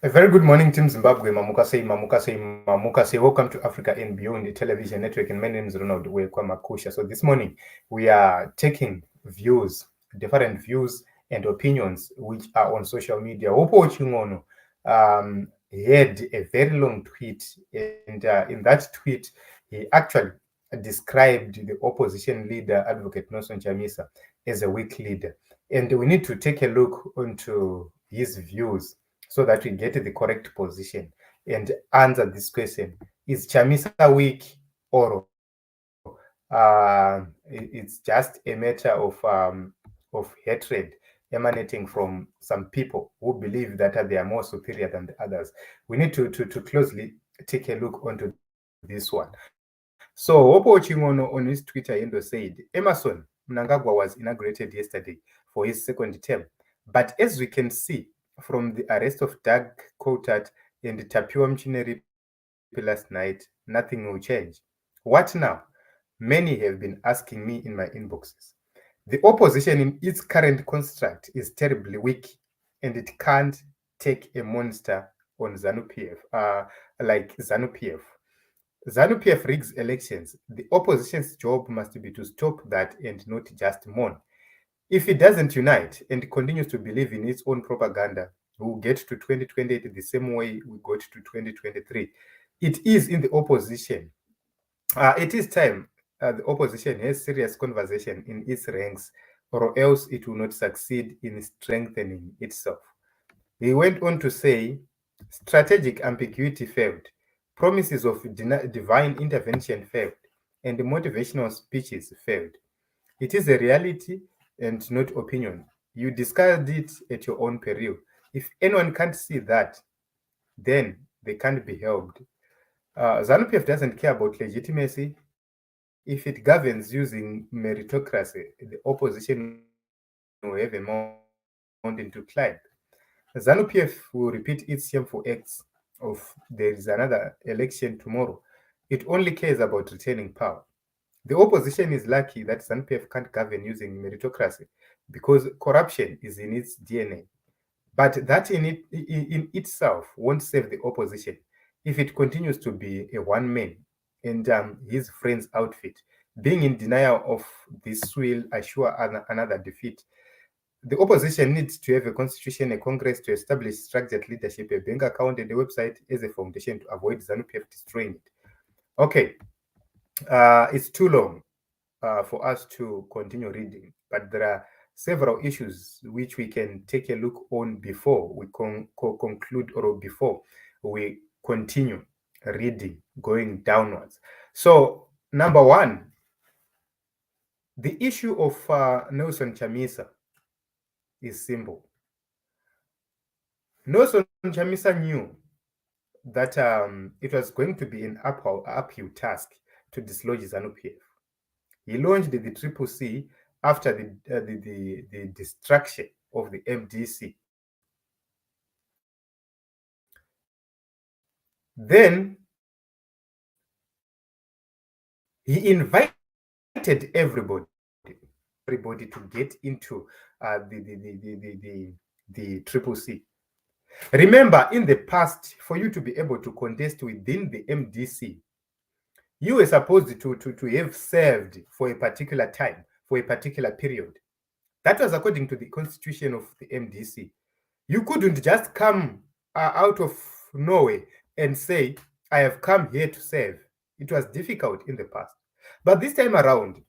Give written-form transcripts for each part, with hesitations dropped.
A very good morning, Team Zimbabwe. Mamukase. Welcome to Africa and Beyond, the television network. And my name is Ronald Makusha. So this morning we are taking views, different views and opinions which are on social media. Opo Chingono had a very long tweet, and in that tweet, he actually described the opposition leader, Advocate Nelson Chamisa, as a weak leader. And we need to take a look into his views so that we get the correct position and answer this question. Is Chamisa weak, or it's just a matter of hatred emanating from some people who believe that they are more superior than the others? We need to closely take a look onto this one. So Opo Chingono on his Twitter said, Emerson Mnangagwa was inaugurated yesterday for his second term. But as we can see from the arrest of Doug Coulthard and Tapiwa Mchineripe last night, nothing will change. What now? Many have been asking me in my inboxes. The opposition in its current construct is terribly weak, and it can't take a monster on ZANU-PF, like ZANU-PF. ZANU-PF rigs elections. The opposition's job must be to stop that and not just mourn. If it doesn't unite and continues to believe in its own propaganda, we will get to 2028 the same way we got to 2023. It is in the opposition. It is time the opposition has serious conversation in its ranks, or else it will not succeed in strengthening itself. He went on to say, strategic ambiguity failed, promises of divine intervention failed, and motivational speeches failed. It is a reality and not opinion. You discard it at your own peril. If anyone can't see that, then they can't be helped. ZANU-PF doesn't care about legitimacy. If it governs using meritocracy, the opposition will have a mountain to climb. ZANU-PF will repeat its shameful acts of there is another election tomorrow. It only cares about retaining power. The opposition is lucky that ZANU-PF can't govern using meritocracy because corruption is in its DNA. But that in itself won't save the opposition if it continues to be a one-man and his friend's outfit. Being in denial of this will assure another defeat. The opposition needs to have a constitution, a congress to establish structured leadership, a bank account, and a website as a foundation to avoid ZANU-PF destroying it. Okay, it's too long for us to continue reading, but there are several issues which we can take a look on before we conclude, or before we continue reading, going downwards. So, number one, the issue of Nelson Chamisa is simple. Nelson Chamisa knew that it was going to be an uphill task to dislodge ZANU-PF. He launched the Triple C after the destruction of the MDC. Then he invited everybody to get into the Triple C. Remember, in the past, for you to be able to contest within the MDC, you were supposed to have served for a particular time, for a particular period. That was according to the constitution of the MDC. You couldn't just come out of nowhere and say, I have come here to serve. It was difficult in the past. But this time around,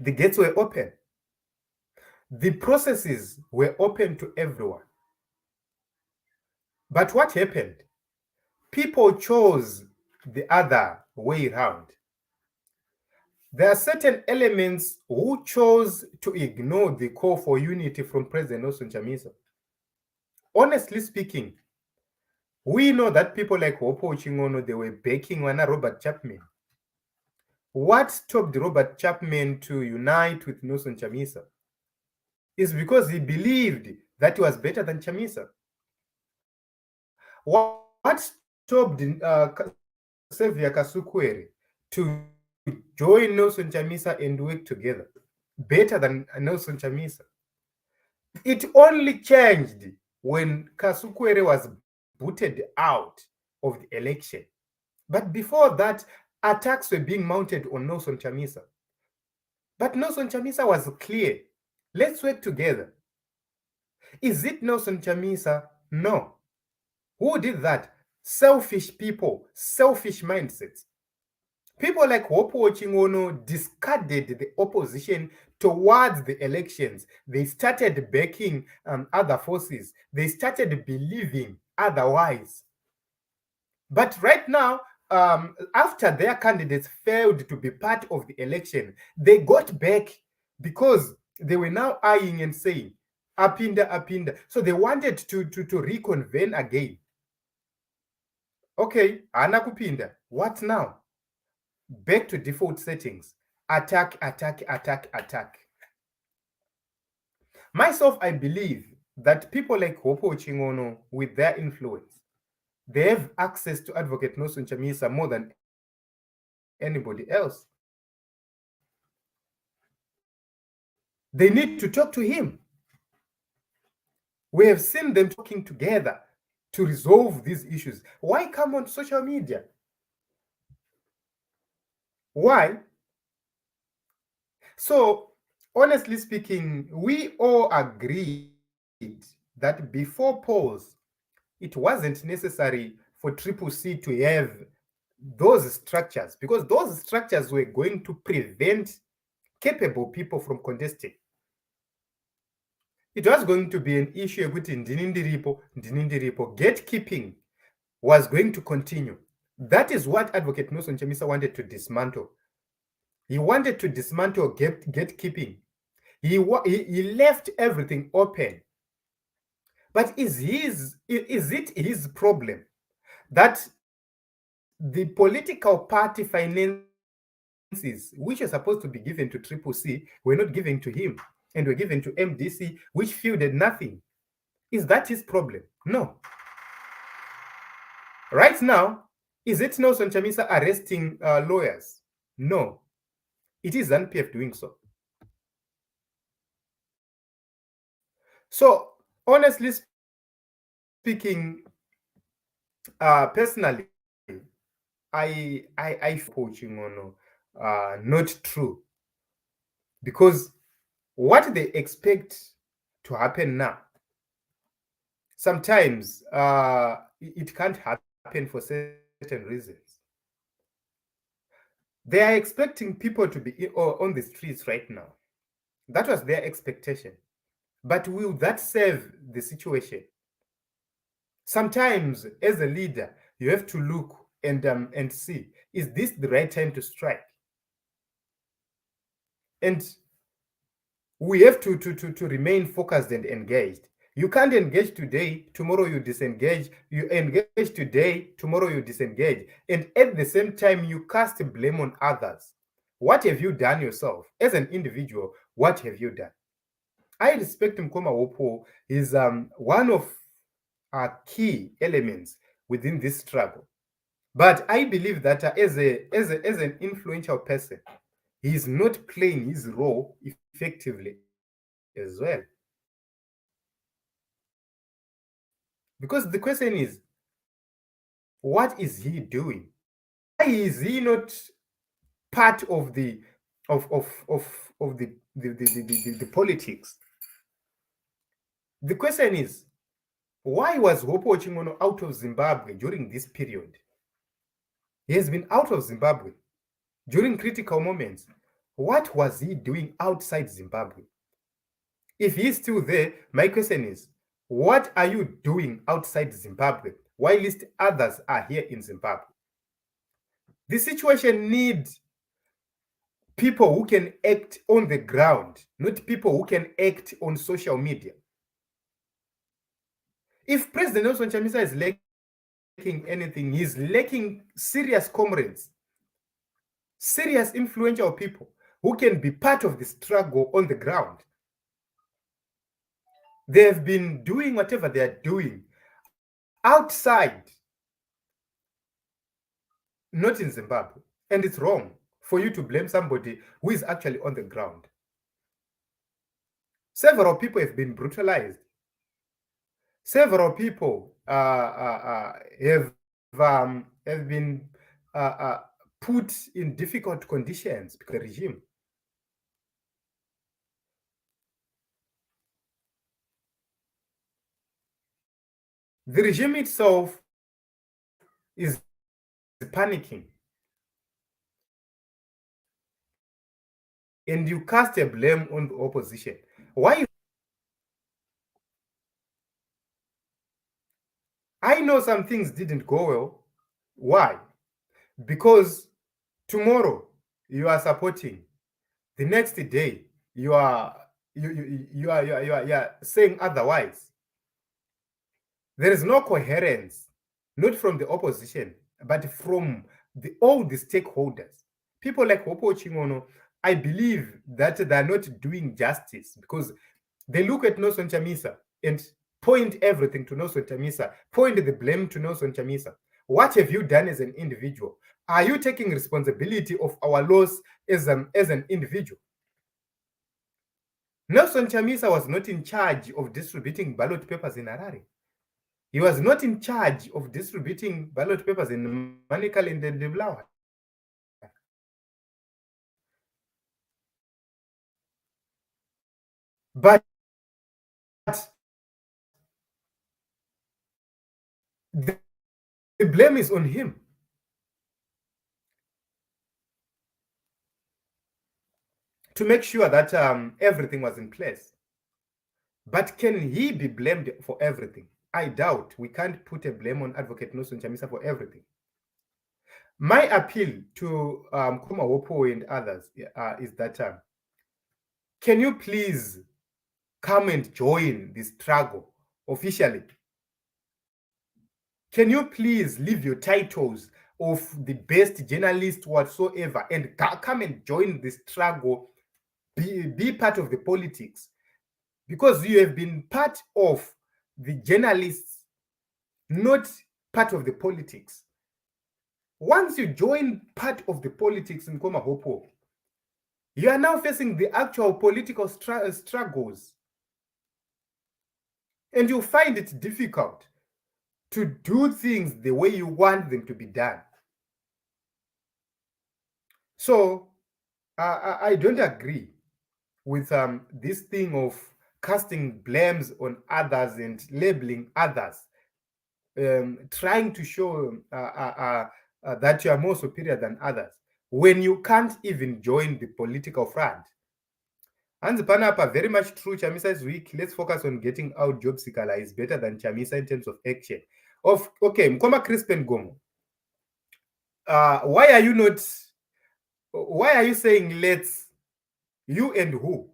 the gates were open. The processes were open to everyone. But what happened? People chose the other way around. There are certain elements who chose to ignore the call for unity from President Nelson Chamisa. Honestly speaking, we know that people like Opo Chingono, they were backing one Robert Chapman. What stopped Robert Chapman to unite with Nelson Chamisa is because he believed that he was better than Chamisa. What stopped Xavier Kasukwere to join Nelson Chamisa and work together better than Nelson Chamisa? It only changed when Kasukwere was booted out of the election. But before that, attacks were being mounted on Nelson Chamisa. But Nelson Chamisa was clear. Let's work together. Is it Nelson Chamisa? No. Who did that? Selfish people, selfish mindsets. People like Wopo Chingono discarded the opposition towards the elections. They started backing other forces. They started believing otherwise. But right now, after their candidates failed to be part of the election, they got back because they were now eyeing and saying, Apinda, Apinda. So they wanted to reconvene again. Okay, Anakupinda. What now? Back to default settings. Attack, attack, attack, attack. Myself, I believe that people like Wopo Chingono, with their influence, they have access to Advocate Nelson Chamisa more than anybody else. They need to talk to him. We have seen them talking together to resolve these issues. Why come on social media? Why? So, honestly speaking, we all agreed that before polls, it wasn't necessary for Triple C to have those structures because those structures were going to prevent capable people from contesting. It was going to be an issue with Ndinindiripo. Gatekeeping was going to continue. That is what Advocate Nelson Chamisa wanted to dismantle. He wanted to dismantle gatekeeping. He left everything open. But is it his problem that the political party finances, which are supposed to be given to Triple C, were not given to him and were given to MDC, which fielded nothing? Is that his problem? No. Right now, is it Nelson Chamisa arresting lawyers? No. It is NPF doing so. So, honestly speaking, personally, I coaching on not true, because what they expect to happen now, sometimes it can't happen for certain reasons. They are expecting people to be on the streets right now. That was their expectation. But will that serve the situation? Sometimes, as a leader, you have to look and see, is this the right time to strike? And we have to remain focused and engaged. You can't engage today, tomorrow you disengage. You engage today, tomorrow you disengage. And at the same time, you cast blame on others. What have you done yourself? As an individual, what have you done? I respect Mkoma Wopo. He's one of our key elements within this struggle. But I believe that as an influential person, he is not playing his role effectively as well. Because the question is, what is he doing? Why is he not part of the politics? The question is, why was Hopo Chingono out of Zimbabwe during this period? He has been out of Zimbabwe during critical moments. What was he doing outside Zimbabwe? If he's still there, my question is, what are you doing outside Zimbabwe while others are here in Zimbabwe? The situation needs people who can act on the ground, not people who can act on social media. If President Nelson Chamisa is lacking anything, he's lacking serious comrades, serious influential people who can be part of the struggle on the ground. They have been doing whatever they are doing outside, not in Zimbabwe. And it's wrong for you to blame somebody who is actually on the ground. Several people have been brutalized. Several people have been put in difficult conditions because of the regime. The regime itself is panicking. And you cast a blame on the opposition. Why? I know some things didn't go well. Why? Because tomorrow you are supporting, the next day you are saying otherwise. There is no coherence, not from the opposition, but from all the stakeholders. People like Hopo Chingono, I believe that they're not doing justice because they look at Nelson Chamisa and point everything to Nelson Chamisa, point the blame to Nelson Chamisa. What have you done as an individual? Are you taking responsibility of our loss as an individual? Nelson Chamisa was not in charge of distributing ballot papers in Harare. He was not in charge of distributing ballot papers in Manikal and Deblawa. But the blame is on him. To make sure that everything was in place. But can he be blamed for everything? I doubt. We can't put a blame on Advocate Nelson Chamisa for everything. My appeal to Kuma Wopo and others is that can you please come and join the struggle officially? Can you please leave your titles of the best journalist whatsoever and come and join the struggle, be part of the politics? Because you have been part of the journalists, not part of the politics. Once you join part of the politics in Koma Hopo, you are now facing the actual political struggles. And you find it difficult to do things the way you want them to be done. So I don't agree with this thing of casting blames on others and labeling others, trying to show that you are more superior than others when you can't even join the political front. Hans Panapa, very much true. Chamisa is weak. Let's focus on getting out. Job Sikala is better than Chamisa in terms of action. Okay, Mkoma Crispin Gomo. Why are you not? Why are you saying let's? You and who?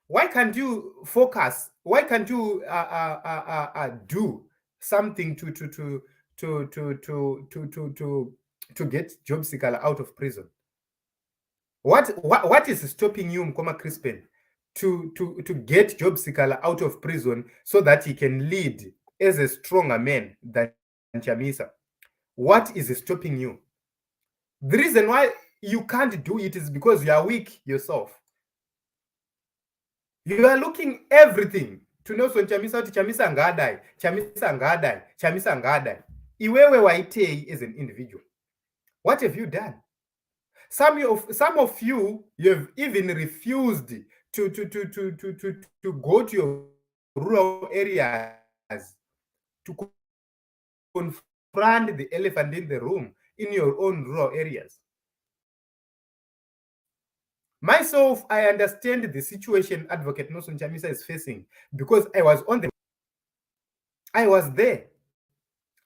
Why can't you focus? Why can't you do something to get Job Sikala out of prison? What is stopping you, Mkoma Crispin, to get Job Sikala out of prison so that he can lead as a stronger man than Chamisa? What is stopping you? The reason why you can't do it is because you are weak yourself. You are looking everything to Nelson Chamisa, Chamisa ngadai, Chamisa ngadai, Chamisa ngadai. Iwewe waitei as an individual. What have you done? Some of you have even refused to go to your rural areas to confront the elephant in the room in your own rural areas. Myself, I understand the situation Advocate Nelson Chamisa is facing because I was there.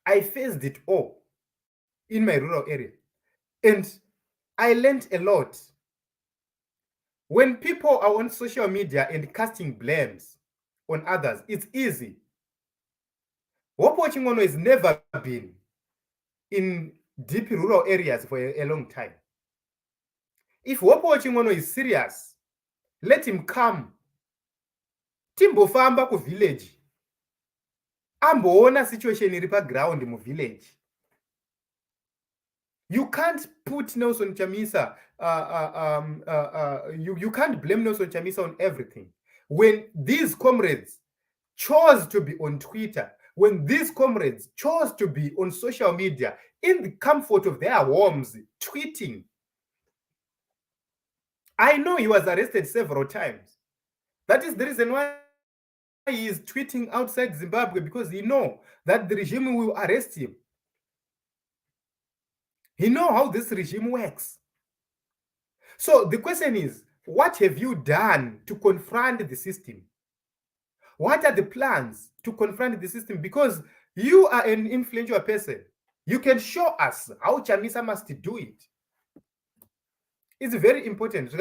I faced it all in my rural area. And I learned a lot. When people are on social media and casting blames on others, it's easy. Wopo Chingono has never been in deep rural areas for a long time. If Wopo Chingono is serious, let him come. Timbofamba ku village. Amboona situation iri ground mu village. You can't put Nelson Chamisa, you can't blame Nelson Chamisa on everything. When these comrades chose to be on Twitter, when these comrades chose to be on social media in the comfort of their homes, tweeting. I know he was arrested several times. That is the reason why he is tweeting outside Zimbabwe, because he know that the regime will arrest him. He know how this regime works. So the question is, what have you done to confront the system? What are the plans to confront the system? Because you are an influential person. You can show us how Chamisa must do it. It's very important.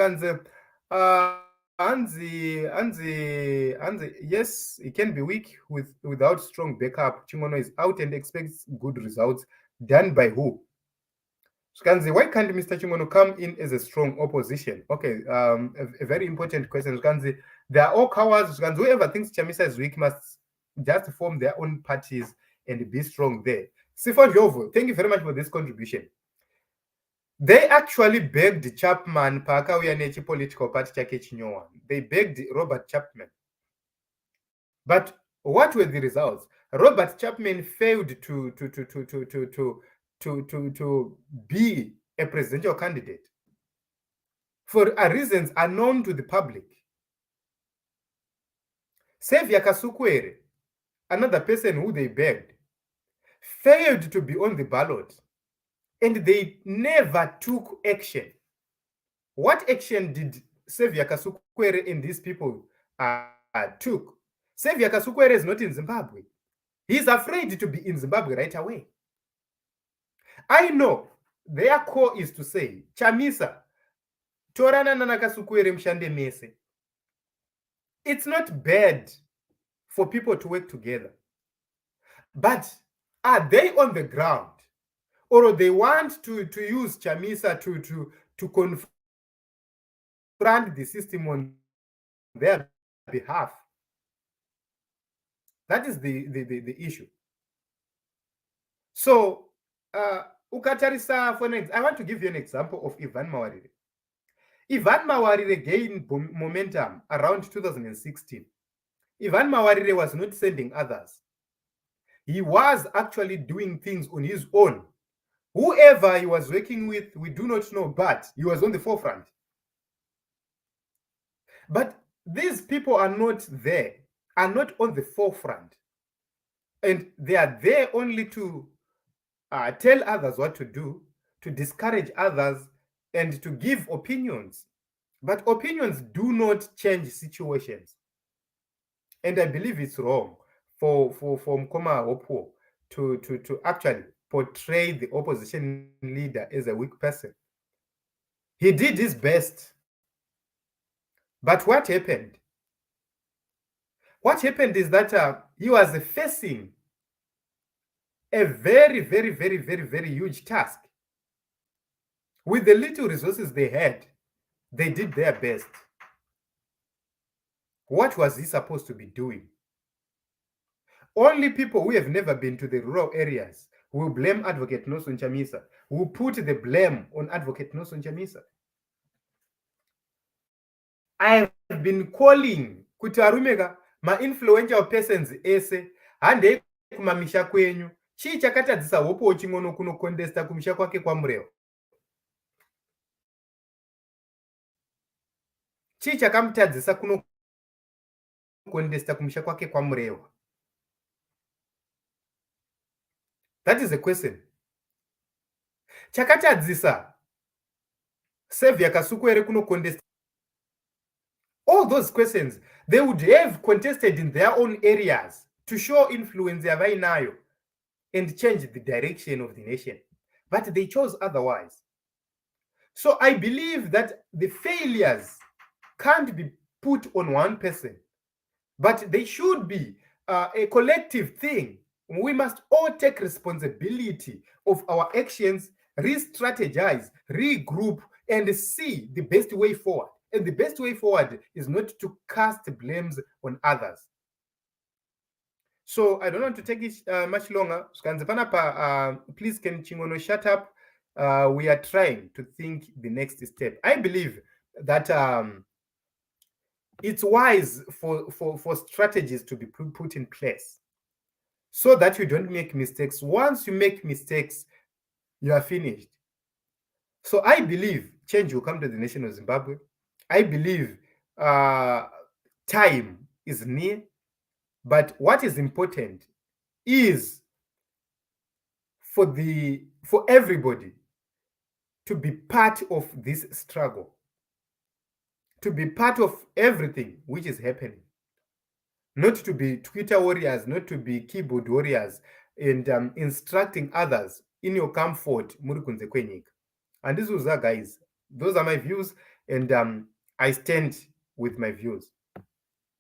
Yes, it can be weak without strong backup. Chingono is out and expects good results. Done by who? Skanzi, why can't Mr. Chingono come in as a strong opposition? Okay, a very important question. Skanzi, they are all cowards. Skanzi, whoever thinks Chamisa is weak must just form their own parties and be strong there. Sifon Jovo, thank you very much for this contribution. They actually begged Chapman paka uyanechi political party chake chinyowa. They begged Robert Chapman. But what were the results? Robert Chapman failed to be a presidential candidate for reasons unknown to the public. Xavier Kasukwere, another person who they begged, failed to be on the ballot, and they never took action. What action did Xavier Kasukwere and these people took? Xavier Kasukwere is not in Zimbabwe. He's afraid to be in Zimbabwe right away. I know their core is to say, Chamisa, torana na Kasukwere mshande mese. It's not bad for people to work together. But are they on the ground? Or they want to use Chamisa to confront the system on their behalf? That is the issue. So, Ukatarisa, I want to give you an example of Ivan Mawarire. Ivan Mawarire gained momentum around 2016. Ivan Mawarire was not sending others. He was actually doing things on his own. Whoever he was working with, we do not know, but he was on the forefront. But these people are not there, are not on the forefront. And they are there only to tell others what to do, to discourage others, and to give opinions. But opinions do not change situations. And I believe it's wrong for Mkoma Opo to actually portray the opposition leader as a weak person. He did his best. But what happened? What happened is that he was facing a very, very, very, very, very huge task. With the little resources they had, they did their best. What was he supposed to be doing? Only people who have never been to the rural areas will blame Advocate Nelson Chamisa, will put the blame on Advocate Nelson Chamisa. I have been calling kuti arumeka ma-influential persons ese handei kumamisha kwenyu. Chii chakatadzisa hopo ching'ono kunokontesta kumisha kwake kwaMurewa? Chii chakamutadzisa kunokontesta kumisha kwake kwaMurewa? That is a question. Chakatadzisa Xavier Kasukwere kunokontesta. All those questions, they would have contested in their own areas to show influence yavainayo and change the direction of the nation. But they chose otherwise. So I believe that the failures can't be put on one person, but they should be a collective thing. We must all take responsibility of our actions, re-strategize, regroup, and see the best way forward. And the best way forward is not to cast blames on others. So I don't want to take it much longer. Please, can Chingono shut up? We are trying to think the next step. I believe that it's wise for strategies to be put in place. so that you don't make mistakes. Once you make mistakes, you are finished. So I believe change will come to the nation of Zimbabwe. I believe uh, time is near. But what is important is for everybody to be part of this struggle, to be part of everything which is happening, not to be Twitter warriors, not to be keyboard warriors, and instructing others in your comfort. Muri kunze kwenyika. And this was that, guys. Those are my views, and I stand with my views.